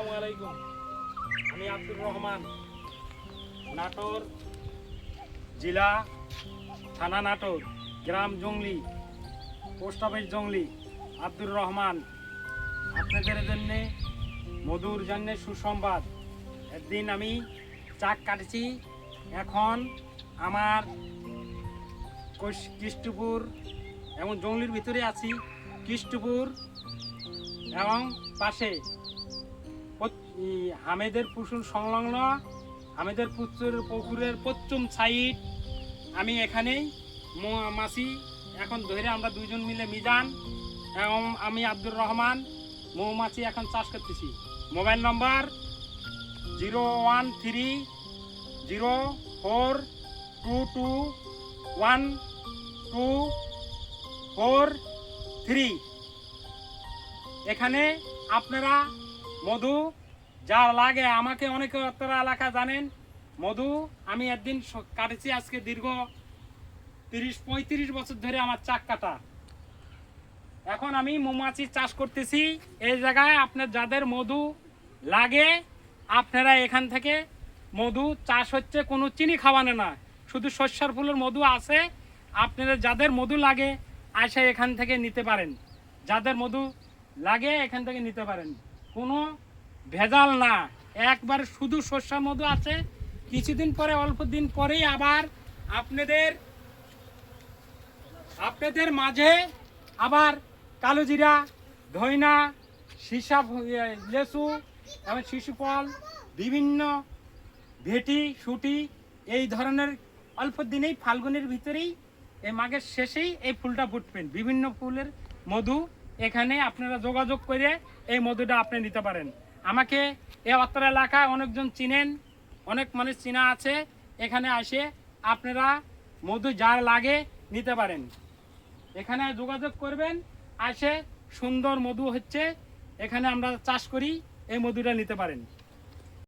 আসসালামু আলাইকুম। আমি আব্দুর রহমান, নাটোর জেলা, থানা নাটোর, গ্রাম জংলি, পোস্ট অফিস জংলি। আব্দুর রহমান আপনাদের জন্য মধুর জন্য সুসংবাদ। একদিন আমি চাক কাটেছি, এখন আমার কৃষ্টপুর এবং জংলির ভিতরে আছি। কৃষ্টপুর এবং পাশে হামেদের পুকুর সংলগ্ন হামেদের পুকুরের পশ্চিম সাইড আমি এখানেই মাছি এখন ধরে আমরা দুইজন মিলে মিজান এবং আমি আব্দুর রহমান মৌমাছি এখন চাষ করতেছি। মোবাইল নম্বর 01304221243। এখানে আপনারা মধু যার লাগে, আমাকে অনেকে আপনারা এলাকা জানেন, মধু আমি একদিন কাটেছি। আজকে দীর্ঘ 30-35 বছর ধরে আমার চাক কাটা। এখন আমি মৌমাছি চাষ করতেছি এই জায়গায়। আপনার যাদের মধু লাগে আপনারা এখান থেকে মধু চাষ হচ্ছে, কোনো চিনি খাওয়ানো না, শুধু সর্ষার ফুলের মধু আছে। আপনারা যাদের মধু লাগে আসে এখান থেকে নিতে পারেন। যাদের মধু লাগে এখান থেকে নিতে পারেন, কোনো ভেজাল না, একবার শুধু সর্ষার মধু আছে। কিছুদিন পরে, অল্প দিন পরেই আবার আপনাদের মাঝে আবার কালোজিরা, ধইনা, সীসা, লেসু এবং শিশুফল, বিভিন্ন ভেটি, শুটি, এই ধরনের অল্প দিনেই ফাল্গুনের ভিতরেই, এই মাঘের শেষেই এই ফুলটা ফুটবেন। বিভিন্ন ফুলের মধু এখানে আপনারা যোগাযোগ করে এই মধুটা আপনি নিতে পারেন। আমাকে এই অত্র এলাকায় অনেকজন চিনেন, অনেক মানুষ চিনা আছে। এখানে আসে আপনারা মধু যার লাগে নিতে পারেন, এখানে যোগাযোগ করবেন। আসে সুন্দর মধু হচ্ছে, এখানে আমরা চাষ করি, এই মধুটা নিতে পারেন।